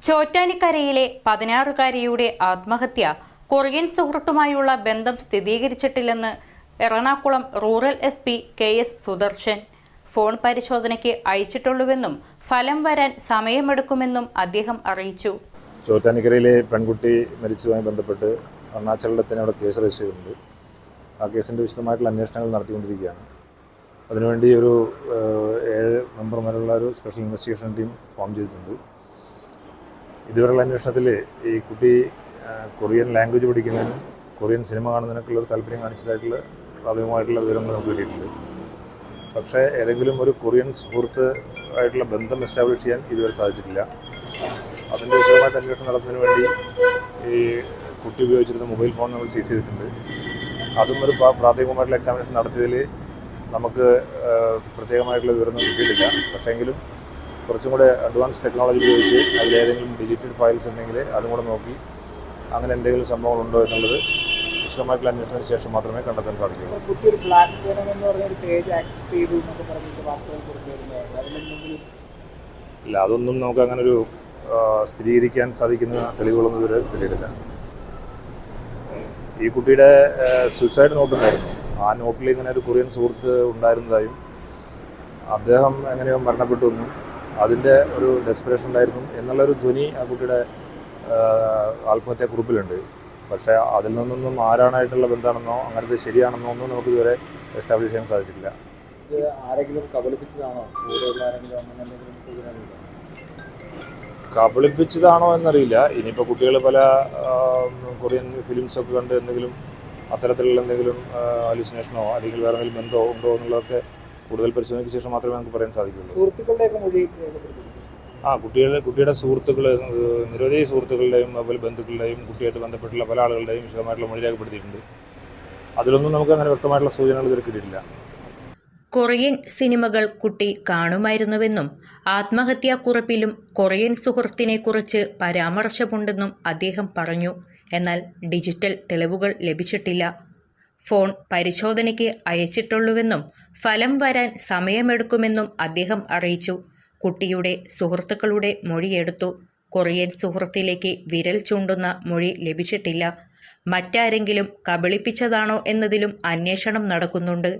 ചോറ്റാനിക്കരയിലെ 16-കാരിയുടെ ആത്മഹത്യ കൊറിയൻ സുഹൃത്തുമായുള്ള ബന്ധം സ്ഥിരീകരിച്ചിട്ടില്ലെന്ന് Ernakulam rural SP. KS. Sudarshan. Phone പരിശോധനയ്ക്ക് അയച്ചിട്ടുള്ളൂവെന്നും ഫലം വരാൻ സമയമെടുക്കുമെന്നും അദ്ദേഹം അറിയിച്ചു. ചോറ്റാനിക്കരയിലെ പെൺകുട്ടി മരിച്ചതുമായി ബന്ധപ്പെട്ട് അരുണാചലത്തിന് അവിടെ കേസ് രജിസ്റ്റർ ചെയ്തിട്ടുണ്ട്. ആ കേസിൻ്റെ വിശദമായിട്ടുള്ള അന്വേഷണങ്ങൾ നടത്തിക്കൊണ്ടിരിക്കുകയാണ്. അതിനുവേണ്ടി ഒരു 7 മെമ്പർമാരുള്ള ഒരു സ്പെഷ്യൽ ഇൻവെസ്റ്റിഗേഷൻ ടീം ഫോം ചെയ്തിട്ടുണ്ട്. ഇതുവരെയുള്ള അന്വേഷണത്തിൽ ഈ കുട്ടി കൊറിയൻ ലാംഗ്വേജ് പഠിക്കുന്നതിനും കൊറിയൻ സിനിമ കാണുന്നതിനൊക്കെയുള്ളൊരു താല്പര്യം കാണിച്ചതായിട്ടുള്ള പ്രാഥമികമായിട്ടുള്ള വിവരങ്ങൾ നമുക്ക് കിട്ടിയിട്ടുണ്ട്. പക്ഷേ ഏതെങ്കിലും ഒരു കൊറിയൻ സുഹൃത്ത് ആയിട്ടുള്ള ബന്ധം എസ്റ്റാബ്ലിഷ് ചെയ്യാൻ ഇതുവരെ സാധിച്ചിട്ടില്ല. അതിൻ്റെ വിശദമായിട്ട് അന്വേഷണം നടത്തുന്നതിന് വേണ്ടി ഈ കുട്ടി ഉപയോഗിച്ചിരുന്ന മൊബൈൽ ഫോൺ നമ്മൾ സീസ് ചെയ്തിട്ടുണ്ട്. അതും ഒരു പ്രാഥമികമായിട്ടുള്ള എക്സാമിനേഷൻ നടത്തിയതിൽ നമുക്ക് പ്രത്യേകമായിട്ടുള്ള വിവരമൊന്നും കിട്ടിയിട്ടില്ല. പക്ഷേ എങ്കിലും കുറച്ചും കൂടെ അഡ്വാൻസ് ടെക്നോളജി ഉപയോഗിച്ച് അതിലേതെങ്കിലും ഡിജിറ്റൽ ഫയൽസ് ഉണ്ടെങ്കിൽ അതും കൂടെ നോക്കി അങ്ങനെ എന്തെങ്കിലും സംഭവങ്ങളുണ്ടോ എന്നുള്ളത് വിശദമായിട്ടുള്ള അന്വേഷണത്തിന് ശേഷം മാത്രമേ കണ്ടെത്താൻ സാധിക്കൂ. ഇല്ല, അതൊന്നും നമുക്ക് അങ്ങനെ ഒരു സ്ഥിരീകരിക്കാൻ സാധിക്കുന്ന തെളിവുകളൊന്നും ഇതുവരെ കിട്ടിയിട്ടില്ല. ഈ കുട്ടിയുടെ സൂസൈഡ് നോട്ടുണ്ടായിരുന്നു. ആ നോട്ടിൽ ഇങ്ങനെ ഒരു കൊറിയൻ സുഹൃത്ത് ഉണ്ടായിരുന്നതായും അദ്ദേഹം എങ്ങനെയോ മരണപ്പെട്ടു എന്നും അതിൻ്റെ ഒരു ഡെസ്പിറേഷൻ ഉണ്ടായിരുന്നു എന്നുള്ളൊരു ധ്വനി ആ കുട്ടിയുടെ ആത്മഹത്യാ കുറിപ്പിലുണ്ട്. പക്ഷേ അതിൽ നിന്നൊന്നും ആരാണായിട്ടുള്ള ബന്ധമാണെന്നോ അങ്ങനത്തെ ശരിയാണെന്നോ ഒന്നും നമുക്ക് ഇതുവരെ എസ്റ്റാബ്ലിഷ് ചെയ്യാൻ സാധിച്ചിട്ടില്ല. കബളിപ്പിച്ചതാണോ എന്നറിയില്ല. ഇനിയിപ്പോൾ കുട്ടികൾ പല കൊറിയൻ ഫിലിംസൊക്കെ കണ്ട് എന്തെങ്കിലും അത്തരത്തിലുള്ള എന്തെങ്കിലും ഹലൂസിനേഷനോ അല്ലെങ്കിൽ വേറെ എന്തെങ്കിലും ബന്ധമോ ഉണ്ടോ എന്നുള്ളതൊക്കെ കൂടുതൽ പരിശോധനയ്ക്ക് ശേഷം മാത്രമേ നമുക്ക് പറയാൻ സാധിക്കുള്ളൂ. കുട്ടിയുടെ സുഹൃത്തുക്കൾ, നിരവധി സുഹൃത്തുക്കളുടെയും അതുപോലെ ബന്ധുക്കളുടെയും കുട്ടിയായിട്ട് ബന്ധപ്പെട്ടുള്ള പല ആളുകളുടെയും വിശദമായിട്ടുള്ള മൊഴി രേഖപ്പെടുത്തിയിട്ടുണ്ട്. അതിലൊന്നും നമുക്ക് അങ്ങനെ വ്യക്തമായിട്ടുള്ള സൂചനകൾ ഇതുവരെ കിട്ടിയിട്ടില്ല. കൊറിയൻ സിനിമകൾ കുട്ടി കാണുമായിരുന്നുവെന്നും ആത്മഹത്യാക്കുറിപ്പിലും കൊറിയൻ സുഹൃത്തിനെക്കുറിച്ച് പരാമർശമുണ്ടെന്നും അദ്ദേഹം പറഞ്ഞു. എന്നാൽ ഡിജിറ്റൽ തെളിവുകൾ ലഭിച്ചിട്ടില്ല. ഫോൺ പരിശോധനയ്ക്ക് അയച്ചിട്ടുള്ളൂവെന്നും ഫലം വരാൻ സമയമെടുക്കുമെന്നും അദ്ദേഹം അറിയിച്ചു. കുട്ടിയുടെ സുഹൃത്തുക്കളുടെ മൊഴിയെടുത്തു. കൊറിയൻ സുഹൃത്തിലേക്ക് വിരൽ ചൂണ്ടുന്ന മൊഴി ലഭിച്ചിട്ടില്ല. മറ്റാരെങ്കിലും കബളിപ്പിച്ചതാണോ എന്നതിലും അന്വേഷണം നടക്കുന്നുണ്ട്.